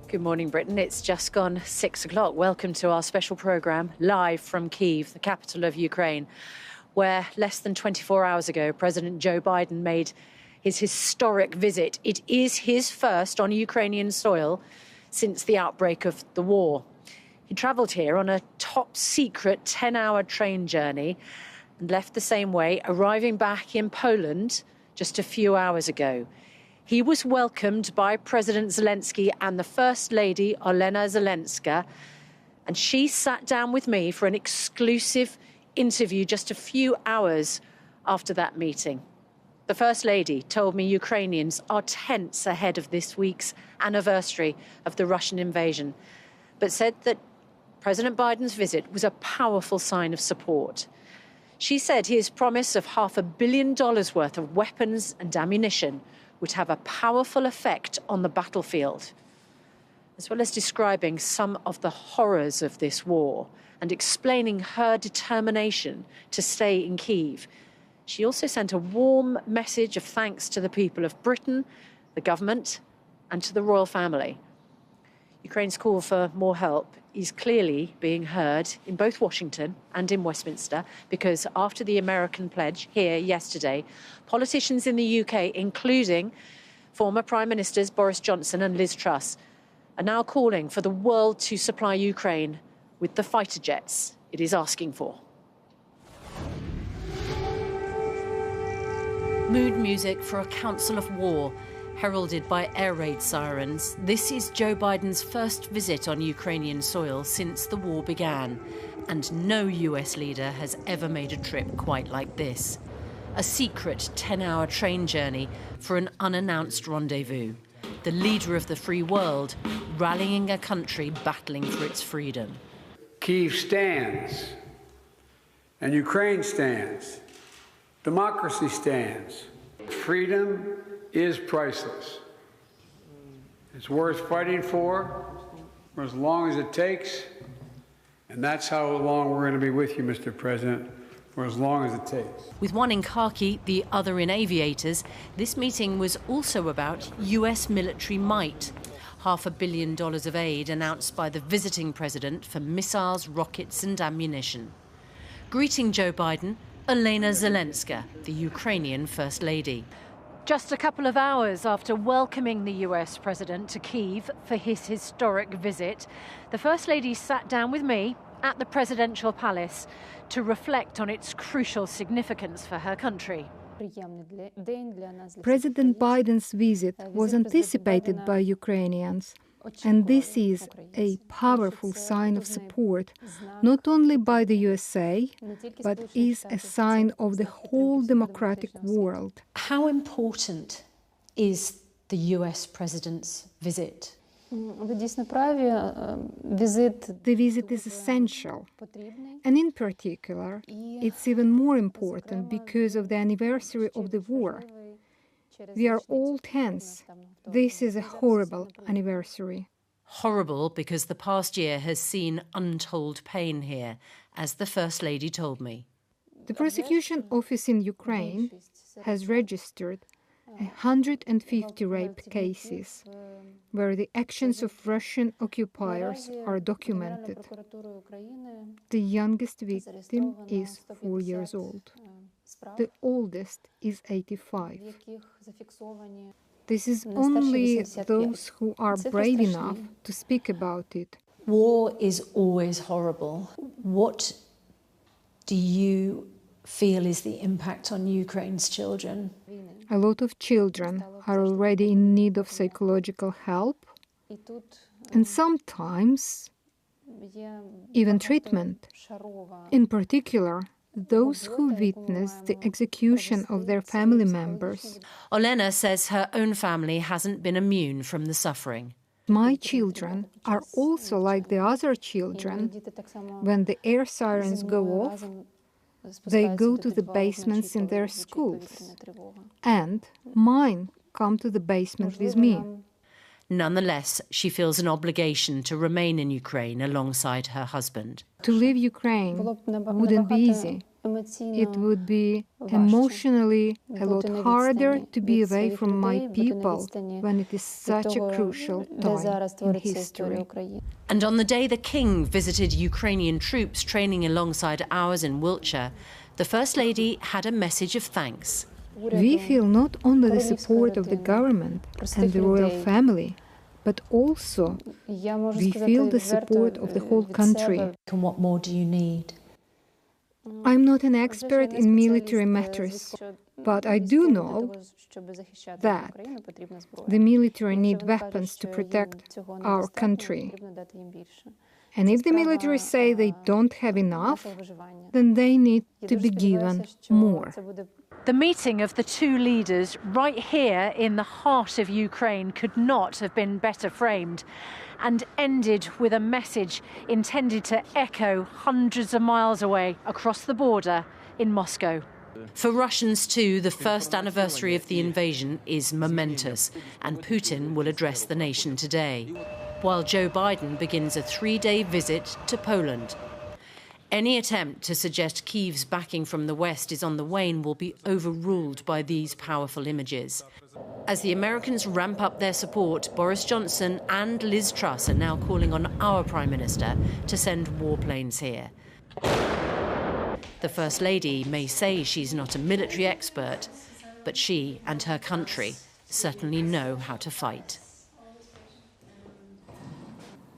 Good morning, Britain. It's just gone 6 o'clock. Welcome to our special programme, live from Kyiv, the capital of Ukraine, where less than 24 hours ago, President Joe Biden made his historic visit. It is his first on Ukrainian soil since the outbreak of the war. He travelled here on a top-secret 10-hour train journey and left the same way, arriving back in Poland just a few hours ago. He was welcomed by President Zelensky and the First Lady, Olena Zelenska, and she sat down with me for an exclusive interview just a few hours after that meeting. The First Lady told me Ukrainians are tense ahead of this week's anniversary of the Russian invasion, but said that President Biden's visit was a powerful sign of support. She said his promise of $500 million worth of weapons and ammunition would have a powerful effect on the battlefield, as well as describing some of the horrors of this war and explaining her determination to stay in Kyiv. She also sent a warm message of thanks to the people of Britain, the government, and to the royal family. Ukraine's call for more help is clearly being heard in both Washington and in Westminster, because after the American pledge here yesterday, politicians in the UK, including former Prime Ministers Boris Johnson and Liz Truss, are now calling for the world to supply Ukraine with the fighter jets it is asking for. Mood music for a council of war, heralded by air raid sirens. This is Joe Biden's first visit on Ukrainian soil since the war began, and no US leader has ever made a trip quite like this. A secret 10-hour train journey for an unannounced rendezvous. The leader of the free world rallying a country battling for its freedom. Kyiv stands, and Ukraine stands. Democracy stands. Freedom is priceless. It's worth fighting for as long as it takes, and that's how long we're going to be with you, Mr. President, for as long as it takes. With one in khaki, the other in aviators, this meeting was also about US military might. $500 million of aid announced by the visiting president for missiles, rockets and ammunition. Greeting Joe Biden, Olena Zelenska, the Ukrainian First Lady. Just a couple of hours after welcoming the US president to Kyiv for his historic visit, the First Lady sat down with me at the presidential palace to reflect on its crucial significance for her country. President Biden's visit was anticipated by Ukrainians, and this is a powerful sign of support, not only by the USA, but is a sign of the whole democratic world. How important is the US president's visit? The visit is essential, and in particular, it's even more important because of the anniversary of the war. We are all tense. This is a horrible anniversary. Horrible because the past year has seen untold pain here, as the First Lady told me. The prosecution office in Ukraine has registered 150 rape cases, where the actions of Russian occupiers are documented. The youngest victim is 4 years old. The oldest is 85. This is only those who are brave enough to speak about it. War is always horrible. What do you feel is the impact on Ukraine's children? A lot of children are already in need of psychological help, and sometimes even treatment. In particular, those who witnessed the execution of their family members. Olena says her own family hasn't been immune from the suffering. My children are also like the other children. When the air sirens go off, they go to the basements in their schools, and mine come to the basement with me. Nonetheless, she feels an obligation to remain in Ukraine alongside her husband. To leave Ukraine wouldn't be easy. It would be emotionally a lot harder to be away from my people when it is such a crucial time in history. And on the day the King visited Ukrainian troops training alongside ours in Wiltshire, the First Lady had a message of thanks. We feel not only the support of the government and the royal family, but also we feel the support of the whole country. And what more do you need? I'm not an expert in military matters, but I do know that the military need weapons to protect our country. And if the military say they don't have enough, then they need to be given more. The meeting of the two leaders right here in the heart of Ukraine could not have been better framed and ended with a message intended to echo hundreds of miles away across the border in Moscow. For Russians too, the first anniversary of the invasion is momentous, and Putin will address the nation today, while Joe Biden begins a 3-day visit to Poland. Any attempt to suggest Kyiv's backing from the West is on the wane will be overruled by these powerful images. As the Americans ramp up their support, Boris Johnson and Liz Truss are now calling on our Prime Minister to send warplanes here. The First Lady may say she's not a military expert, but she and her country certainly know how to fight.